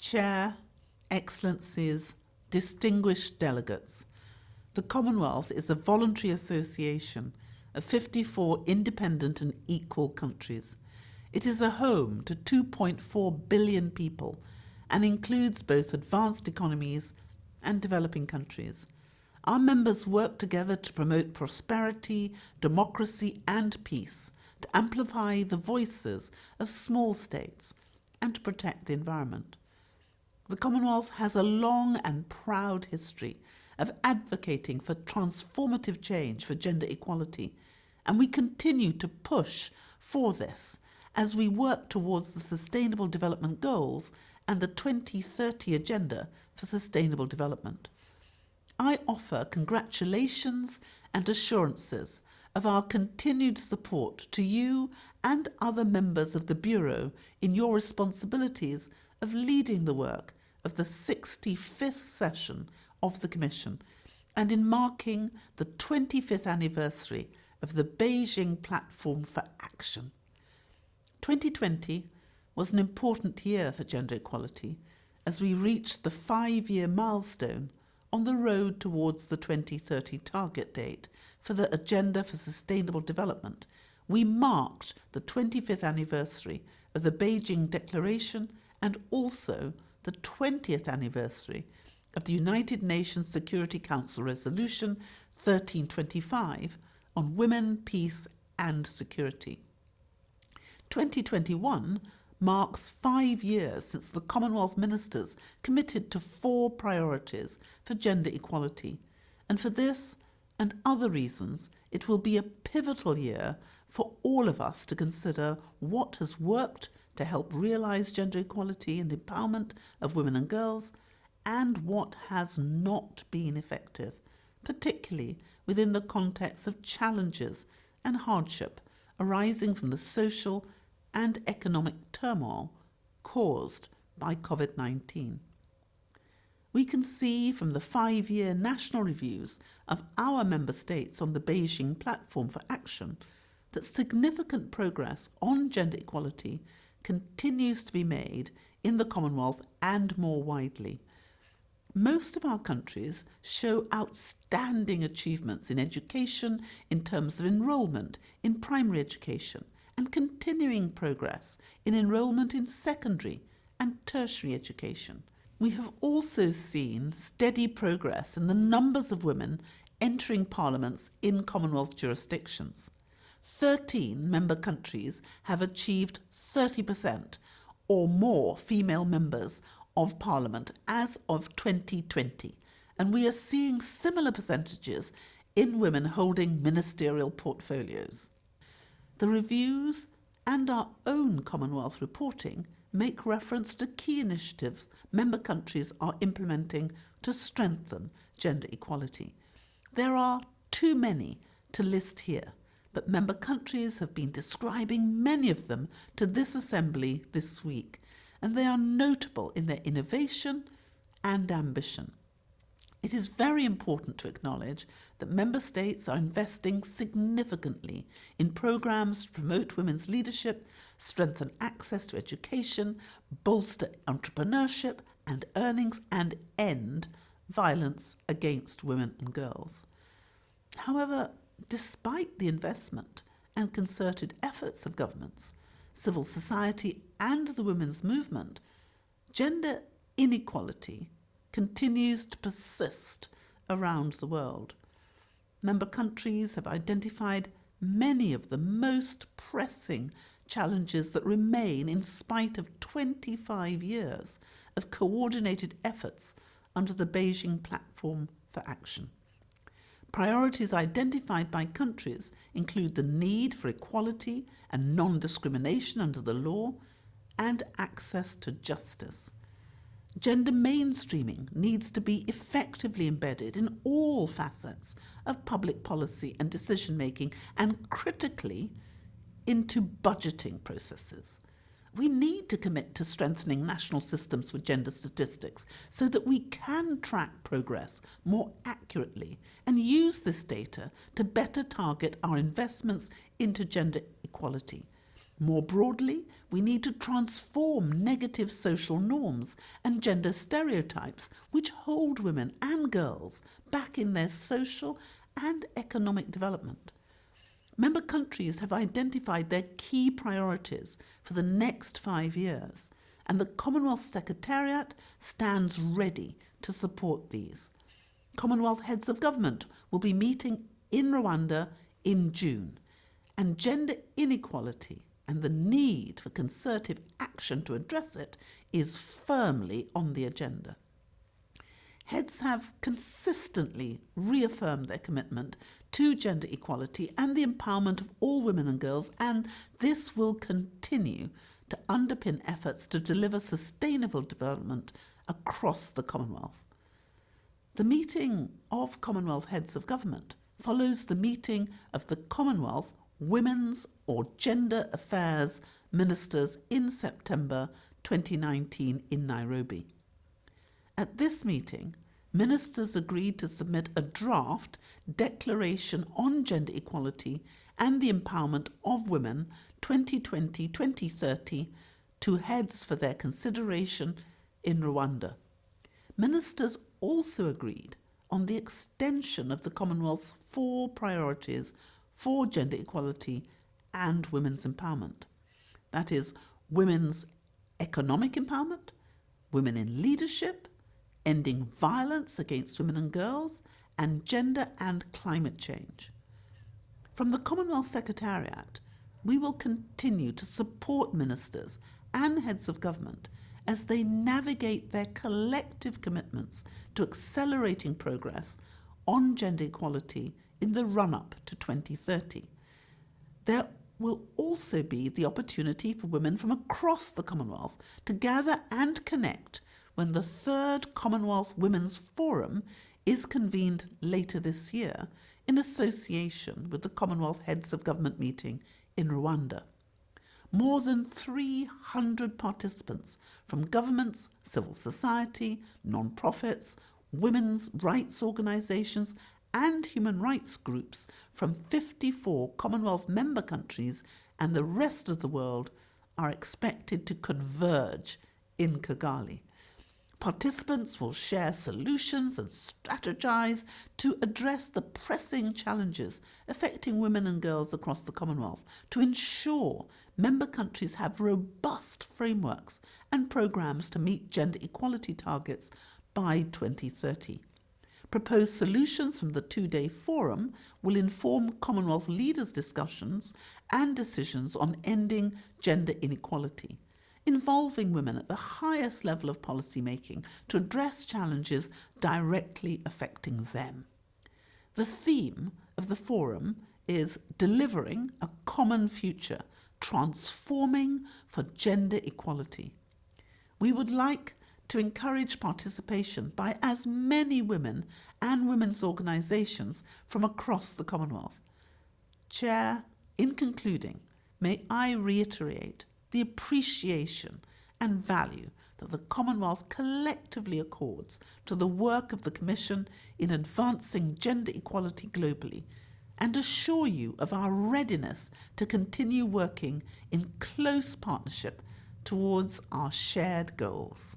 Chair, Excellencies, distinguished delegates, the Commonwealth is a voluntary association of 54 independent and equal countries. It is a home to 2.4 billion people and includes both advanced economies and developing countries. Our members work together to promote prosperity, democracy and peace, to amplify the voices of small states and to protect the environment. The Commonwealth has a long and proud history of advocating for transformative change for gender equality, and we continue to push for this as we work towards the Sustainable Development Goals and the 2030 Agenda for Sustainable Development. I offer congratulations and assurances of our continued support to you and other members of the Bureau in your responsibilities of leading the work of the 65th session of the Commission and in marking the 25th anniversary of the Beijing Platform for Action. 2020 was an important year for gender equality as we reached the 5-year milestone on the road towards the 2030 target date for the Agenda for Sustainable Development. We marked the 25th anniversary of the Beijing Declaration and also the 20th anniversary of the United Nations Security Council Resolution 1325 on women, peace and security. 2021 marks 5 years since the Commonwealth Ministers committed to 4 priorities for gender equality, and for this and other reasons it will be a pivotal year for all of us to consider what has worked to help realise gender equality and empowerment of women and girls, and what has not been effective, particularly within the context of challenges and hardship arising from the social and economic turmoil caused by COVID-19. We can see from the 5-year national reviews of our member states on the Beijing Platform for Action that significant progress on gender equality continues to be made in the Commonwealth and more widely. Most of our countries show outstanding achievements in education in terms of enrolment in primary education and continuing progress in enrolment in secondary and tertiary education. We have also seen steady progress in the numbers of women entering parliaments in Commonwealth jurisdictions. 13 member countries have achieved 30% or more female members of Parliament as of 2020, and we are seeing similar percentages in women holding ministerial portfolios. The reviews and our own Commonwealth reporting make reference to key initiatives member countries are implementing to strengthen gender equality. There are too many to list here, but member countries have been describing many of them to this Assembly this week, and they are notable in their innovation and ambition. It is very important to acknowledge that member states are investing significantly in programs to promote women's leadership, strengthen access to education, bolster entrepreneurship and earnings, and end violence against women and girls. However, despite the investment and concerted efforts of governments, civil society and the women's movement, gender inequality continues to persist around the world. Member countries have identified many of the most pressing challenges that remain in spite of 25 years of coordinated efforts under the Beijing Platform for Action. Priorities identified by countries include the need for equality and non-discrimination under the law and access to justice. Gender mainstreaming needs to be effectively embedded in all facets of public policy and decision-making, and critically into budgeting processes. We need to commit to strengthening national systems for gender statistics so that we can track progress more accurately and use this data to better target our investments into gender equality. More broadly, we need to transform negative social norms and gender stereotypes which hold women and girls back in their social and economic development. Member countries have identified their key priorities for the next 5 years, and the Commonwealth Secretariat stands ready to support these. Commonwealth heads of government will be meeting in Rwanda in June, and gender inequality and the need for concerted action to address it is firmly on the agenda. Heads have consistently reaffirmed their commitment to gender equality and the empowerment of all women and girls, and this will continue to underpin efforts to deliver sustainable development across the Commonwealth. The meeting of Commonwealth heads of government follows the meeting of the Commonwealth Women's or Gender Affairs Ministers in September 2019 in Nairobi. At this meeting, ministers agreed to submit a draft declaration on gender equality and the empowerment of women 2020-2030 to heads for their consideration in Rwanda. Ministers also agreed on the extension of the Commonwealth's 4 priorities for gender equality and women's empowerment. That is, women's economic empowerment, women in leadership, ending violence against women and girls, and gender and climate change. From the Commonwealth Secretariat, we will continue to support ministers and heads of government as they navigate their collective commitments to accelerating progress on gender equality in the run-up to 2030. There will also be the opportunity for women from across the Commonwealth to gather and connect when the 3rd Commonwealth Women's Forum is convened later this year in association with the Commonwealth Heads of Government meeting in Rwanda. More than 300 participants from governments, civil society, non-profits, women's rights organisations and human rights groups from 54 Commonwealth member countries and the rest of the world are expected to converge in Kigali. Participants will share solutions and strategize to address the pressing challenges affecting women and girls across the Commonwealth to ensure member countries have robust frameworks and programs to meet gender equality targets by 2030. Proposed solutions from the 2-day forum will inform Commonwealth leaders' discussions and decisions on ending gender inequality, involving women at the highest level of policy making to address challenges directly affecting them. The theme of the forum is delivering a common future, transforming for gender equality. We would like to encourage participation by as many women and women's organisations from across the Commonwealth. Chair, in concluding, may I reiterate the appreciation and value that the Commonwealth collectively accords to the work of the Commission in advancing gender equality globally, and assure you of our readiness to continue working in close partnership towards our shared goals.